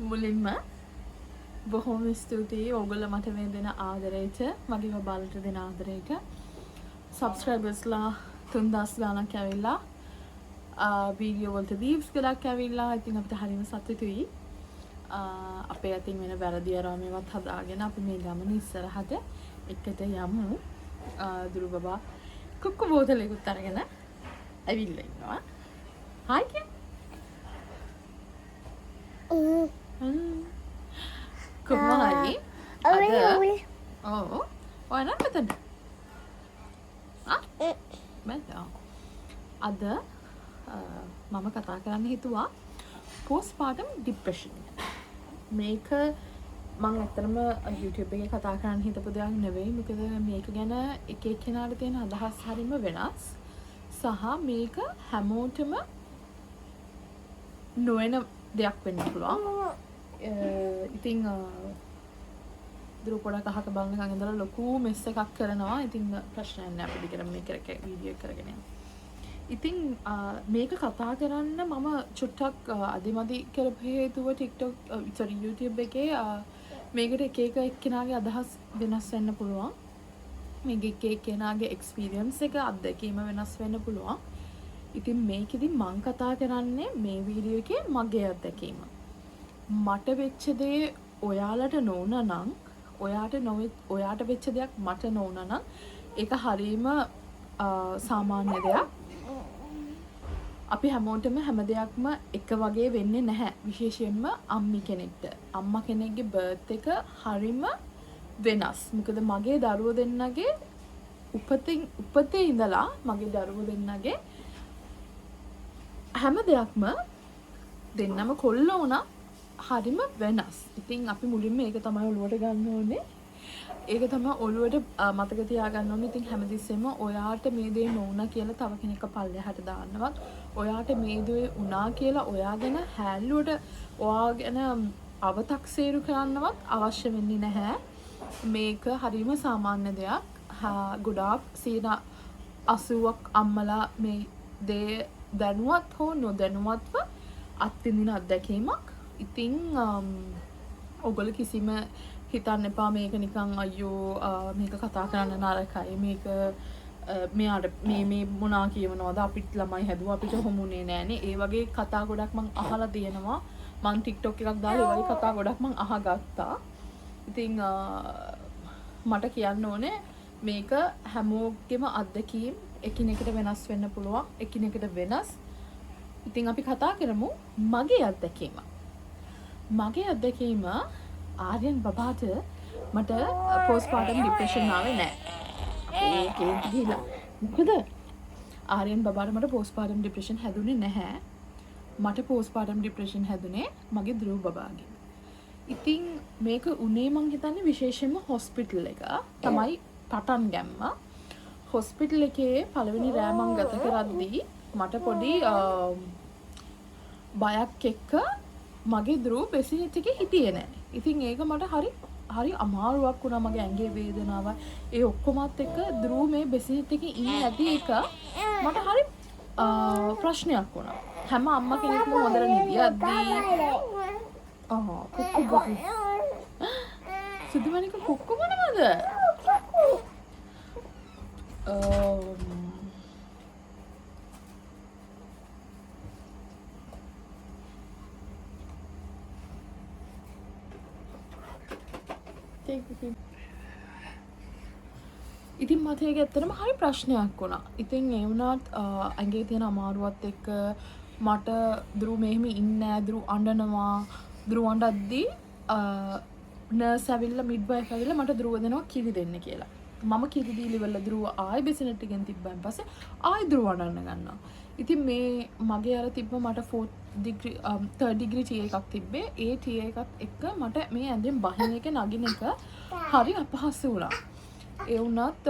මුලින්ම බොහොම ස්තුතියි ඕගොල්ලෝ මට මේ දෙන ආදරයට, මගේව බලට දෙන ආදරයට. සබ්ස්ක්‍රයිබර්ස්ලා 3000 ගණක් ඇවිල්ලා වීඩියෝ වලට වීව්ස් ගොඩක් ඇවිල්ලා. ඉතින් අපිට හරිම සතුටුයි. අපේ අතින් වෙන වැරදි අරාමේවත් හදාගෙන අපි මේ ගමන ඉස්සරහට එකට යමු. දුරු බබා කුක්කු බෝතලෙකුත් අරගෙන ඇවිල්ලා ඉන්නවා. හායි කිය. කුමාරි ඔව් ඔය නම් මෙතන අද මම කතා කරන්න හිතුවා postpartum depression. මේක මම ඇත්තටම YouTube එකේ කතා කරන්න හිතපු දෙයක් නෙවෙයි. මොකද මේක ගැන එක එක්කෙනාට තියෙන අදහස් හරිම වෙනස්. සහ මේක හැමෝටම නොවන දෙයක් වෙන්න පුළුවන්. ඉතින් දුරු පොඩක් අහක බලනකන් ඉඳලා ලොකු මෙස් එකක් කරනවා. ඉතින් ප්‍රශ්නයක් නෑ අපි දිගටම මේක වීඩියෝ කරගෙන යමු. ඉතින් මේක කතා කරන්න මම චුට්ටක් අදිමදි කරපු හේතුව YouTube එකේ මේකට එක එක්කෙනාගේ අදහස් වෙනස් වෙන්න පුළුවන්. මේක එක එක්කෙනාගේ එක්ස්පීරියන්ස් එක අත්දැකීම වෙනස් වෙන්න පුළුවන්. ඉතින් මේකෙදි මම කතා කරන්නේ මේ වීඩියෝ එකේ මගේ අත්දැකීම. මට වෙච්ච දේ ඔයාලට නොවුන නම්, ඔයාට වෙච්ච දෙයක් මට නොවුන නම් ඒක හරීම සාමාන්‍ය දෙයක්. අපි හැමෝටම හැම දෙයක්ම එක වගේ වෙන්නේ නැහැ. විශේෂයෙන්ම අම්මි කෙනෙක්ට. අම්මා කෙනෙක්ගේ බර්ත් එක හරීම වෙනස්. මොකද මගේ දරුවෝ දෙන්නගේ උපතේ ඉඳලා මගේ දරුවෝ දෙන්නගේ හැම දෙයක්ම දෙන්නම කොල්ලෝ වුණා හරිම වෙනස්. ඉතින් අපි මුලින්ම ඒක තමයි ඔළුවට ගන්න ඕනේ. ඒක තමයි ඔළුවට මතක තියාගන්න ඕනේ. ඉතින් හැමතිස්සෙම ඔයාට මේ දේ නොවුණා කියලා තව කෙනෙක්ව පල්ලෙහාට දාන්නවත්, ඔයාට මේ දේ වුණා කියලා ඔයා ගැන හැල්ලුවට ඔයා ගැන අව탁සේරු කරන්නවත් අවශ්‍ය වෙන්නේ නැහැ. මේක හරිම සාමාන්‍ය දෙයක්. ගොඩාක් 80ක් අම්මලා මේ දේ දැනුවත් හෝ නොදැනුවත්ව අත්විඳින අත්දැකීමක්. ඉතින් ඔයගොල්ලෝ කිසිම හිතන්න එපා මේක නිකන් අයියෝ මේක කතා කරන්න නරකයි. මේක මෙයාට මේ මොනා කියවනවද, අපිත් ළමයි හැදුවා අපිට හොමුනේ නෑනේ. ඒ වගේ කතා ගොඩක් මං අහලා තියෙනවා. මං TikTok එකක් දාලා ඒ වගේ කතා ගොඩක් මං අහගත්තා. ඉතින් මට කියන්න ඕනේ මේක හැමෝගෙම අත්දැකීම් එකිනෙකට වෙනස් වෙන්න පුළුවන්. එකිනෙකට වෙනස්. ඉතින් අපි කතා කරමු මගේ අත්දැකීම. මගේ අත්දැකීම ආර්යන් බබාට මට postpartum depression ආවේ නෑ. ඒකේ ගිහිලා. මොකද ආර්යන් බබාට මට postpartum depression හැදුනේ නැහැ. මට postpartum depression හැදුනේ මගේ ධ්‍රුව බබාගෙන්. ඉතින් මේක උනේ මං හිතන්නේ විශේෂයෙන්ම hospital එක තමයි පටන් ගැම්මා. hospital එකේ පළවෙනි රෑ මං ගත කරද්දී මට පොඩි බයක් එක්ක මගේ ධ්‍රුව බෙසිනෙට් එකේ හිටියේ නෑ. ඉතින් ඒක මට හරි අමාරුවක් වුණා. මගේ ඇඟේ වේදනාව ඒ ඔක්කොමත් එක්ක ධ්‍රුව මේ බෙසිනෙට් එකේ ඉන්නේ නැති එක මට හරි ප්‍රශ්නයක් වුණා. හැම අම්මා කෙනෙක්ම හොඳට නිදියද්දී කුක්කු සුදුමනික කුක්කු මොනවද? ඉතින් මට ඒක ඇත්තටම හරි ප්‍රශ්නයක් වුණා. ඉතින් ඒ වුණාත් ඇඟේ තියෙන අමාරුවත් එක්ක මට ධ්‍රුව මෙහෙම ඉන්නේ නැහැ. ධ්‍රුව අඬනවා. ධ්‍රුව අඬද්දී නර්ස් ඇවිල්ලා මිඩ්වයිෆ් ඇවිල්ලා මට ධ්‍රුව දෙනවා කිරි දෙන්න කියලා. මම කිරි දීලා ඉවරලා ධ්‍රුව ආයි බෙසිනෙට් එකෙන් තිබ්බන් පස්සේ ආයි ධ්‍රුව අඬන්න ගන්නවා. ඉතින් මේ මගේ අර තිබ්බ මට 3rd degree TA එකක් තිබ්බේ. ඒ TA එකත් එක්ක මට මේ ඇඳෙන් බහින එක නගින එක හරි අපහසු වුණා. ඒ වුණත්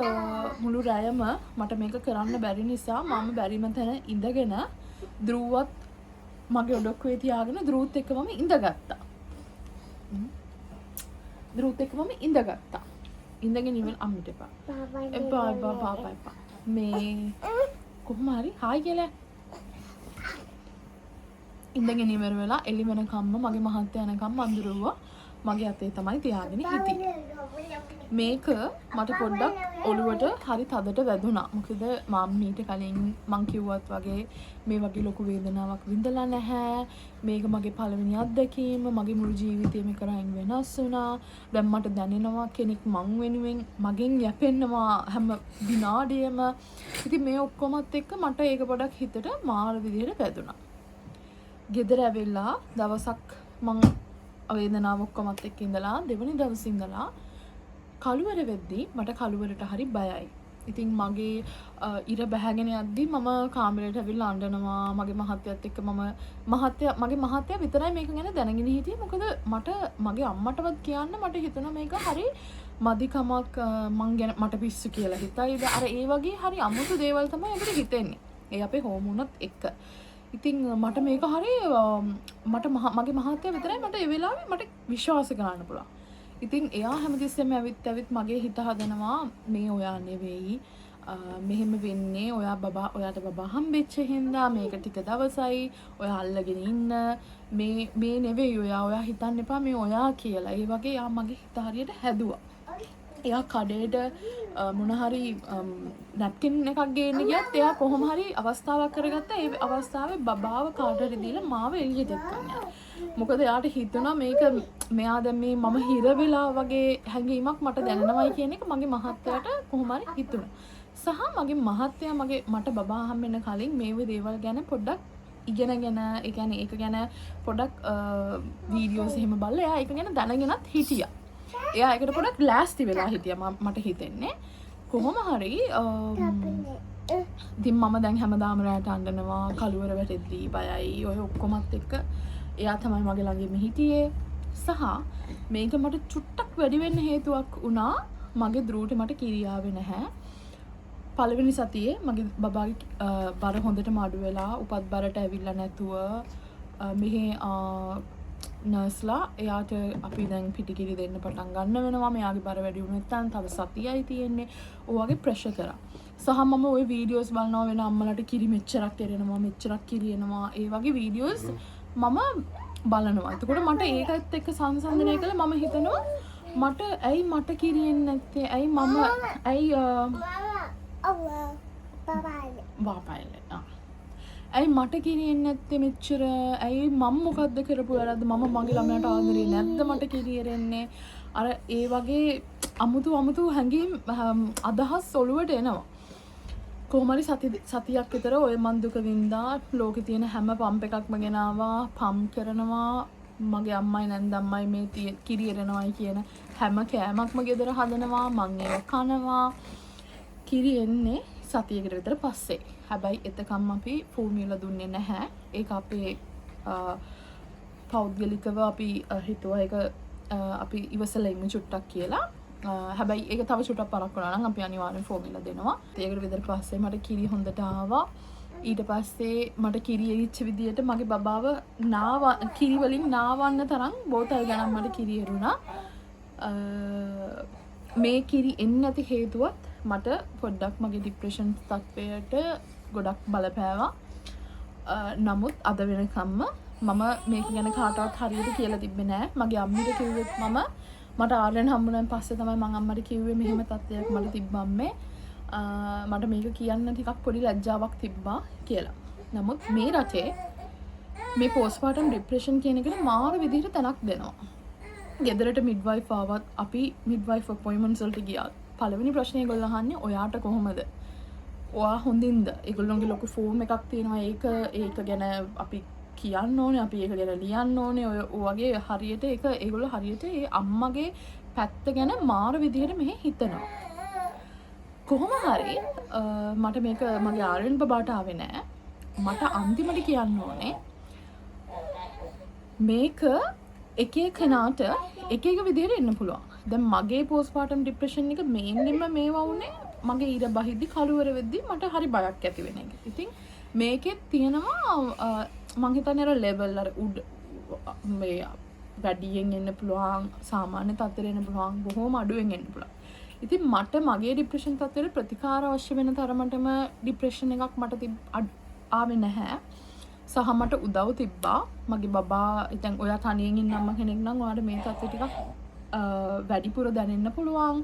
මුළු රැයම මට මේක කරන්න බැරි නිසා මම බැරිම තැන ඉඳගෙන ධ්‍රුවත් මගේ ඔඩොක්කුවේ තියාගෙන ධ්‍රුවත් එක්ක මම ඉඳගත්තා. ඉඳගෙන ඉවර අම්මිට එපා. එපා. මේ කොහොම හරි හායි කියලා. ඉඳගෙන ඉවර වෙලා එළි වෙනකම්ම මගේ මහත්තයා යනකම් අඳුරුවා මගේ අතේ තමයි තියාගෙන හිටියේ. මේක මට පොඩ්ඩක් ඔළුවට හරි තදට වැදුනා. මොකද මම මීට කලින් මං කිව්වත් වගේ මේ වගේ ලොකු වේදනාවක් විඳලා නැහැ. මේක මගේ පළවෙනි අත්දැකීම. මගේ මුළු ජීවිතේම කරයින් වෙනස් වුණා. දැන් මට දැනෙනවා කෙනෙක් මං වෙනුවෙන් මගෙන් යැපෙන්නවා හැම විනාඩියෙම. ඉතින් මේ ඔක්කොමත් එක්ක මට ඒක පොඩක් හිතට මාර විදිහට වැදුනා. ගෙදර ඇවිල්ලා දවසක් මං වේදනාව ඔක්කොමත් එක්ක ඉඳලා දෙවනි දවසේ ඉඳලා කළුවර වෙද්දී මට කළුවරට හරි බයයි. ඉතින් මගේ ඉර බැහැගෙන යද්දී මම කාමරේට ඇවිල්ලා අඬනවා. මගේ මහත්තයාත් එක්ක මගේ මහත්තයා විතරයි මේක ගැන දැනගෙන හිටියේ. මොකද මට මගේ අම්මටවත් කියන්න මට හිතුණා මේක හරි මදිකමක් මං ගැන මට පිස්සු කියලා හිතයිද. අර ඒ වගේ හරි අමුතු දේවල් තමයි අපිට හිතෙන්නේ. ඒ අපේ හෝමෝනත් එක්ක. ඉතින් මට මේක හරි මගේ මහත්තයා විතරයි මට ඒ වෙලාවේ මට විශ්වාස කරන්න පුළුවන්. ඉතින් එයා හැමතිස්සෙම ඇවිත් මගේ හිත හදනවා මේ ඔයා නෙවෙයි මෙහෙම වෙන්නේ ඔයාට බබා හම්බෙච්ච හින්දා මේක ටික දවසයි ඔයා අල්ලගෙන ඉන්න මේ නෙවෙයි ඔයා හිතන්න එපා මේ ඔයා කියලා. ඒ වගේ එයා මගේ හිත හරියට හැදුවා. එයා කඩේට මොන හරි නැප්කින් එකක් ගේන්න ගියත් එයා කොහොම හරි අවස්ථාවක් කරගත්තා. ඒ අවස්ථාවේ බබාව කාට හරි දීලා මාව එළියට එක්කන් යනවා. මොකද එයාට හිතුණා මේක මෙයා දැන් මේ මම හිර වෙලා වගේ හැඟීමක් මට දැනෙනවයි කියන එක මගේ මහත්තයාට කොහොම හරි හිතුණා. සහ මගේ මහත්තයා මට බබා හම්බෙන්න කලින් මේ දේවල් ගැන පොඩ්ඩක් ඉගෙනගෙන ඒ කියන්නේ ඒක ගැන පොඩ්ඩක් වීඩියෝස් එහෙම බලලා එයා ඒක ගැන දැනගෙනත් හිටියා. එයා ඒකට පොඩක් ලෑස්ති වෙලා හිටියා මට හිතෙන්නේ. කොහොම හරි ඉතින් මම දැන් හැමදාම රැට අඬනවා කළුවර වැටෙද්දී බයයි ඔය ඔක්කොමත් එක්ක එයා තමයි මගේ ළඟින්ම හිටියේ. සහ මේක මට චුට්ටක් වැඩි වෙන්න හේතුවක් වුණා මගේ දරුවට මට කිරියාවේ නැහැ. පළවෙනි සතියේ මගේ බබාගේ බර හොඳටම අඩු වෙලා උපත් බරට ඇවිල්ලා නැතුව මෙහි නර්ස්ලා එයාට අපි දැන් පිටිකිරි දෙන්න පටන් ගන්න වෙනවා. මෙයාගේ බර වැඩි වුණොත් තව සතියයි තියෙන්නේ. ඔයගේ ප්‍රෙෂර් කරා. සහ මම ওই වීඩියෝස් බලනවා වෙන අම්මලාට කිරි මෙච්චරක් එරෙනවා මෙච්චරක් කිරි එනවා. ඒ වගේ වීඩියෝස් මම බලනවා. එතකොට මට ඒකත් එක්ක සංසන්දනය කළා මම හිතනවා මට ඇයි මට කිරි එන්නේ නැත්තේ? ඇයි ඇයි මට කිරියෙන්නේ නැත්තේ මෙච්චර? ඇයි මම මොකද්ද කරපු වැරද්ද? මම මගේ ළමයාට ආදරේ නැද්ද මට කිරියෙන්නේ? අර ඒ වගේ අමුතු හැඟීම් අදහස් ඔළුවට එනවා. කොහොම හරි සතියක් විතර ඔය මන් දුක වින්දා ලෝකේ තියෙන හැම පම්ප් එකක්ම ගෙනාවා පම්ප් කරනවා. මගේ අම්මයි නැන්දම්මයි මේ කිරියෙනවයි කියන හැම කෑමක්ම ගෙදර හදනවා. මං ඒක කනවා. කිරි එන්නේ සතියකට විතර පස්සේ. හැබැයි එතකම් අපි ෆෝමියුලා දුන්නේ නැහැ. ඒක අපේ පෞද්ගලිකව අපි හිතුවා ඒක අපි ඉවසලා ඉමු චුට්ටක් කියලා. හැබැයි ඒක තව චුට්ටක් පරක් වුණා නම් අපි අනිවාර්යෙන් ෆෝමියුලා දෙනවා. ඒකට විතර පස්සේ මට කිරි හොඳට ආවා. ඊට පස්සේ මට කිරි එරිච්ච විදියට මගේ බබාව කිරි වලින් නාවන්න තරම් බෝතල් ගණන් මට කිරි එරුණා. මේ කිරි එන්නේ නැති හේතුවත් මට පොඩ්ඩක් මගේ ડિප්‍රෙෂන් තත්ත්වයට ගොඩක් බලපෑවා. නමුත් අද වෙනකම්ම මම මේක ගැන කාටවත් හරියට කියලා තිබ්බේ නෑ. මගේ අම්මිට කිව්වෙත් මට ආර්යයන් හම්බුනන් පස්සේ තමයි මම අම්මට කිව්වේ මෙහෙම තත්ත්වයක් මට තිබ්බම්මේ. මට මේක කියන්න ටිකක් පොඩි ලැජ්ජාවක් තිබ්බා කියලා. නමුත් මේ රටේ මේ පෝස්ට්පාර්ටම් ડિප්‍රෙෂන් කියන එකට මාර විදිහට තැනක් දෙනවා. ගෙදරට මිඩ්වයිෆ් ආවත් අපි මිඩ්වයිෆ් අපොයින්ට්මන්ට්ස් වලට ගියා. පළවෙනි ප්‍රශ්නේ ඒගොල්ලෝ අහන්නේ ඔයාට කොහොමද? ඔයා හොඳින්ද? ඒගොල්ලෝගේ ලොකු ෆෝම් එකක් තියෙනවා. ඒක ගැන අපි කියන්න ඕනේ. අපි ඒක ගැන ලියන්න ඕනේ. ඔය වගේ හරියට ඒගොල්ලෝ හරියට ඒ අම්මගේ පැත්ත ගැන මාර විදිහට මෙහෙ හිතනවා. කොහොම හරි මට මේක මගේ ආර්යන් බබාට ආවේ නෑ. මට අන්තිමට කියන්න ඕනේ මේක එක කෙනාට එක විදිහට එන්න පුළුවන්. දැන් මගේ පෝස්ට්පාර්ටම් ඩිප්‍රෙෂන් එක මේන්ලිම මේවා වුණේ මගේ ඊට බහිද්දි කළුවර වෙද්දි මට හරි බයක් ඇති වෙන එක. ඉතින් මේකෙත් තියෙනවා මං හිතන්නේ අර ලෙවල් අර උඩ මේ වැඩියෙන් එන්න පුළුවන් සාමාන්‍ය තත්ත්වෙට එන්න පුළුවන් බොහොම අඩුවෙන් එන්න පුළුවන්. ඉතින් මට මගේ ડિප්‍රෙෂන් තත්ත්වෙට ප්‍රතිකාර අවශ්‍ය වෙන තරමටම ડિප්‍රෙෂන් එකක් මට ආවේ නැහැ. සහ මට උදව් තිබ්බා මගේ බබා ඉතින් ඔයා තනියෙන් ඉන්න අම්මා කෙනෙක් නම් ඔයාට මේ තත්ත්වෙ ටිකක් වැඩිපුර දැනෙන්න පුළුවන්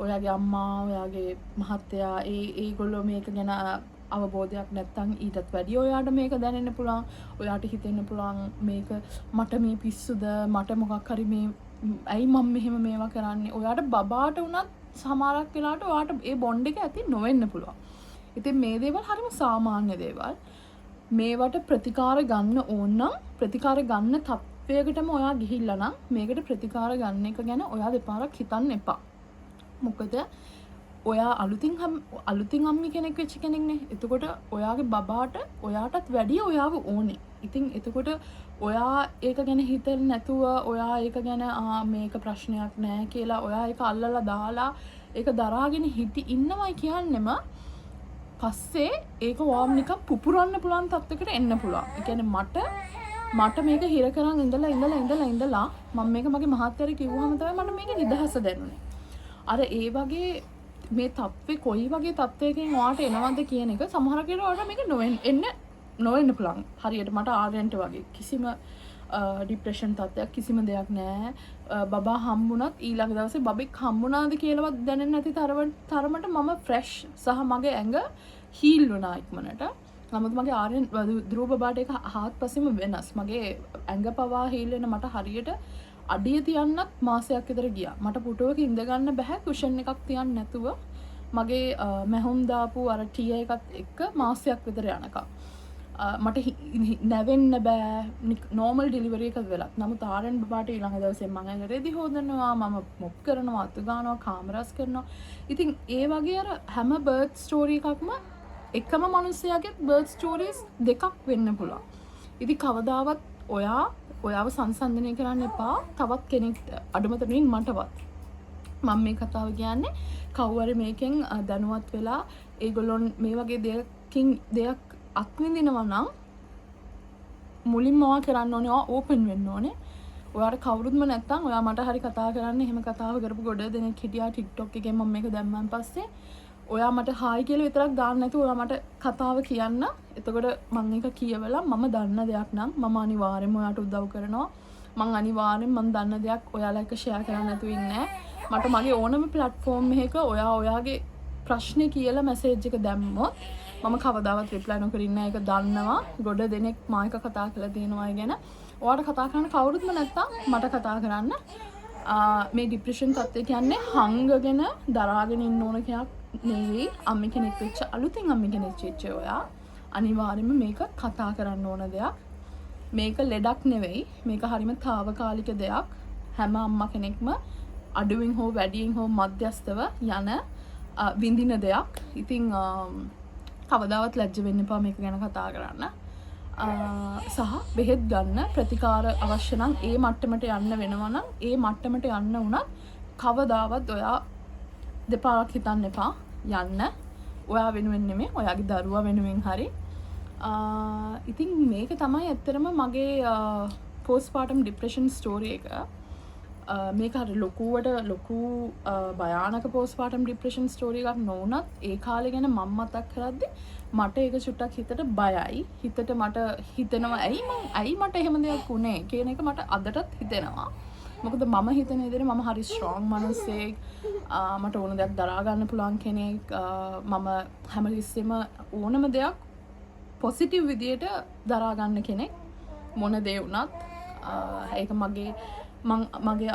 ඔයාගේ අම්මා ඔයාගේ මහත්තයා ඒගොල්ලෝ මේක ගැන අවබෝධයක් නැත්තම් ඊටත් වැඩිය ඔයාට මේක දැනෙන්න පුළුවන් ඔයාට හිතෙන්න පුළුවන් මේක මට මේ පිස්සුද මට මොකක් හරි මේ ඇයි මම මෙහෙම මේවා කරන්නේ ඔයාට බබාට උනත් සමහරක් වෙලාවට ඔයාට ඒ බොන්ඩ් එක ඇති නොවෙන්න පුළුවන්. ඉතින් මේ දේවල් හරිම සාමාන්‍ය දේවල්. මේවට ප්‍රතිකාර ගන්න ඕන නම් ප්‍රතිකාර ගන්න තත්වයකටම ඔයා ගිහිල්ලා නම් මේකට ප්‍රතිකාර ගන්න එක ගැන ඔයා දෙපාරක් හිතන්න එපා. මොකද ඔයා අලුතින් අම්මි කෙනෙක් වෙච්ච කෙනෙක්නේ. එතකොට ඔයාගේ බබාට ඔයාටත් වැඩිය ඔයාව ඕනේ. ඉතින් එතකොට ඔයා ඒක ගැන හිතෙන්නේ නැතුව ඔයා ඒක ගැන මේක ප්‍රශ්නයක් නෑ කියලා ඔයා ඒක අල්ලලා දාලා ඒක දරාගෙන ඉන්නවයි කියන්නෙම පස්සේ ඒක වාම් නිකන් පුපුරන්න පුළුවන් තත්යකට එන්න පුළුවන්. ඒ කියන්නේ මට මේක හිර කරන් ඉඳලා මම මේක මගේ මහත්තයාට කිව්වහම තමයි මට මේක නිදහස දැනුනේ. අර ඒ වගේ මේ තත්ත්වේ කොයි වගේ තත්ත්වයකින් ඔයාට එනවද කියන එක සමහර කෙනෙකුට ඔයාට මේක නොවෙන්න පුළුවන්. හරියට මට ආරෙන්ට වගේ කිසිම ડિප්‍රෙෂන් තත්ත්වයක් කිසිම දෙයක් නෑ. බබා හම්බුණත් ඊළඟ දවසේ බබෙක් හම්බුණාද කියලාවත් දැනෙන්නේ නැති තරමට මම ෆ්‍රෙෂ් සහ මගේ ඇඟ හීල් වුණා ඉක්මනට. නමුත් මගේ ආරෙන් ධ්‍රුව බබාට ඒක හාත්පසින්ම වෙනස්. මගේ ඇඟ පවා හීල් වෙන මට හරියට අඩිය තියන්නත් මාසයක් විතර ගියා. මට පුටුවක ඉඳ ගන්න බෑ කුෂන් එකක් තියන්න නැතුව. මගේ මැහුම් දාපු අර ටී එකත් එක්ක මාසයක් විතර යනකම්. මට නැවෙන්න බෑ නෝමල් ඩිලිවරි එකක් වෙලත්. නමුත් ආරෙන් බබාට ඊළඟ දවසේ මම ඇඟ රෙදි හොදනවා, මම මොප් කරනවා, අත ගන්නවා, කාමරස් කරනවා. ඉතින් ඒ වගේ අර හැම බර්ත් ස්ටෝරි එකක්ම එකම මිනිස්සයාගේ බර්ත් ස්ටෝරීස් දෙකක් වෙන්න පුළුවන්. ඉතින් කවදාවත් ඔයාව සංසන්දනය කරන්න එපා තවත් කෙනෙක්ට. අඩුමතරමින් මටවත්. මම මේ කතාව කියන්නේ කවුරු මේකෙන් දැනුවත් වෙලා ඒගොල්ලොන් මේ වගේ දෙයක් අත්විඳිනවා නම් මුලින්ම ඔයා කරන්න ඕනේ ඔයා ඕපන් වෙන්න ඕනේ. ඔයාට කවුරුත්ම නැත්තම් ඔයා මට හරි කතා කරන්න එහෙම කතාව කරපු ගොඩ දෙනෙක් හිටියා TikTok එකේ මම මේක දැම්මන් පස්සේ ඔයා මට හායි කියලා විතරක් දාන්න නැතුව ඔයා මට කතාව කියන්න. එතකොට මම එක කියවලා මම දන්න දෙයක් නම් මම අනිවාර්යෙන්ම ඔයාට උදව් කරනවා. මම අනිවාර්යෙන්ම මම දන්න දෙයක් ඔයාලා එක්ක ෂෙයා කරන්න නැතුව ඉන්නේ මට මගේ ඕනම platform එකක ඔයාගේ ප්‍රශ්නේ කියලා මැසේජ් එක දැම්මොත් මම කවදාවත් රිප්ලයි නොකර ඉන්න එක දන්නවා. ගොඩ දෙනෙක් මා එක කතා කරලා තියෙනවා ගැන. ඔයාට කතා කරන්න කවුරුත්ම නැත්තම් මට කතා කරන්න. මේ ડિප්‍රෙෂන් තත්ත්වය කියන්නේ හංගගෙන දරාගෙන ඉන්න ඕන කෙනෙක් නෙවෙයි. අම්මි කෙනෙක් වෙච්ච අලුතින් අම්මි කෙනෙක් වෙච්ච ඔයා අනිවාර්යයෙන්ම මේක කතා කරන්න ඕන දෙයක්. මේක ලෙඩක් නෙවෙයි. මේක හරිම తాවකාලික දෙයක්. හැම අම්මා කෙනෙක්ම අඩුවෙන් හෝ වැඩියෙන් හෝ මධ්‍යස්තව යන විඳින දෙයක්. ඉතින් කවදාවත් ලැජ්ජ වෙන්න එපා මේක ගැන කතා කරන්න. සහ බෙහෙත් ගන්න ප්‍රතිකාර අවශ්‍ය නම් ඒ මට්ටමට යන්න වෙනවා නම් ඒ මට්ටමට යන්න උනත් කවදාවත් ඔයා දෙපාරක් හිතන්න එපා යන්න. ඔයා වෙනුවෙන් නෙමෙයි ඔයාගේ දරුවා වෙනුවෙන් හරි. ඉතින් මේක තමයි ඇත්තටම මගේ postpartum depression story එක. මේක හරි ලොකු භයානක postpartum depression story එකක් නොවුනත් ඒ කාලේ ගැන මම මතක් කරද්දී මට ඒක චුට්ටක් හිතට බයයි. හිතට මට හිතෙනවා ඇයි මට එහෙම දෙයක් වුනේ කියන එක මට අදටත් හිතෙනවා. මොකද මම හිතන විදිහට මම හරි ස්ට්‍රෝං මිනිස්සෙක්. මට ඕන දෙයක් දරා ගන්න පුළුවන් කෙනෙක්. මම හැමතිස්සෙම ඕනම දෙයක් පොසිටිව් විදියට දරා ගන්න කෙනෙක්. මොන දේ වුණත් ඒක මගේ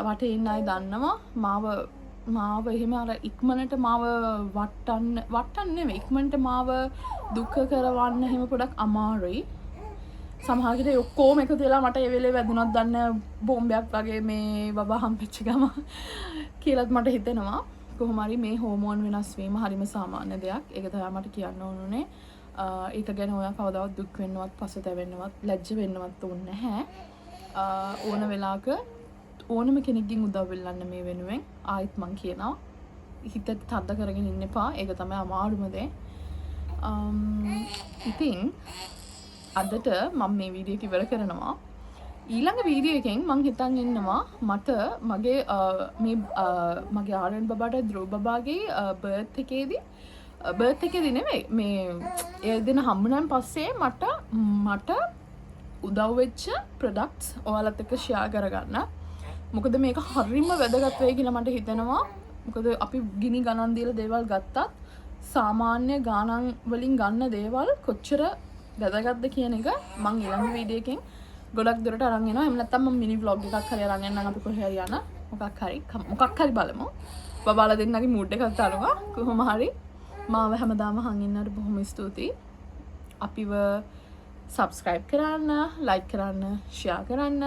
වටේ ඉන්න අය දන්නවා මාව එහෙම අර ඉක්මනට මාව වටන්න නෙවෙයි ඉක්මනට මාව දුක කරවන්න එහෙම පොඩක් අමාරුයි. සමහර විට ඔක්කොම එකතු වෙලා මට ඒ වෙලේ වැදුනක් දන්න බෝම්බයක් වගේ මේ බබා හම්බෙච්ච ගම කියලාත් මට හිතෙනවා. කොහොම හරි මේ හෝමෝන් වෙනස් වීම හරිම සාමාන්‍ය දෙයක්. ඒක තමයි මට කියන්න ඕනුනේ. ඒක ගැන ඔයා කවදාවත් දුක් වෙන්නවත් පසුතැවෙන්නවත් ලැජ්ජ වෙන්නවත් ඕනේ නැහැ. ඕන වෙලාවක ඕනම කෙනෙක්ගෙන් උදව් වෙල්ලන්න මේ වෙනුවෙන් ආයෙත් මං කියනවා හිතට තද්ද කරගෙන ඉන්න එපා. ඒක තමයි අමාරුම දේ. ඉතින් අදට මම මේ වීඩියෝ එක ඉවර කරනවා. ඊළඟ වීඩියෝ එකෙන් මං හිතන් ඉන්නවා මට මගේ ආරෙන් බබාට ධ්‍රුව බබාගේ බර්ත් එකේදී බර්ත් එකේදී නෙවෙයි මේ ඒ දින හම්බුනන් පස්සේ මට උදව් වෙච්ච ප්‍රොඩක්ට්ස් ඔයාලත් එක්ක ෂෙයා කරගන්න. මොකද මේක හරිම වැදගත් වෙයි කියලා මට හිතෙනවා. මොකද අපි ගිනි ගණන් දීලා දේවල් ගත්තත් සාමාන්‍ය ගාණන් වලින් ගන්න දේවල් කොච්චර වැදගත්ද කියන එක මම ඊළඟ වීඩියෝ එකෙන් ගොඩක් දුරට අරන් එනවා. එහෙම නැත්නම් මම මිනි vlog එකක් හරි අරන් එන්නම් අපි කොහේ හරි යන මොකක් හරි බලමු. බබාලා දෙන්නගේ මූඩ් එකක් දානවා. කොහොම හරි මාව හැමදාම අහන් ඉන්නට බොහොම ස්තුතියි. අපිව subscribe කරන්න, like කරන්න, share කරන්න,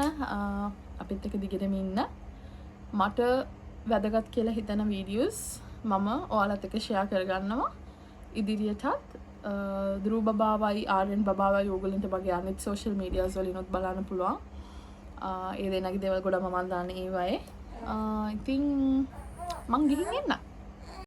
අපිත් එක්ක දිගටම ඉන්න. මට වැදගත් කියලා හිතන වීඩියෝස් මම ඔයාලත් එක්ක share කරගන්නවා. ඉදිරියටත් ධ්‍රුව බබාවයි ආර්යන් බබාවයි ඕගොල්ලන්ට වගේ අනිත් social medias වලිනුත් බලන්න පුළුවන්. ඒ දෙන්නගේ දේවල් ගොඩක් මම දාන්නේ ඒවයේ. ඉතින් මං ගිහින් එන්න.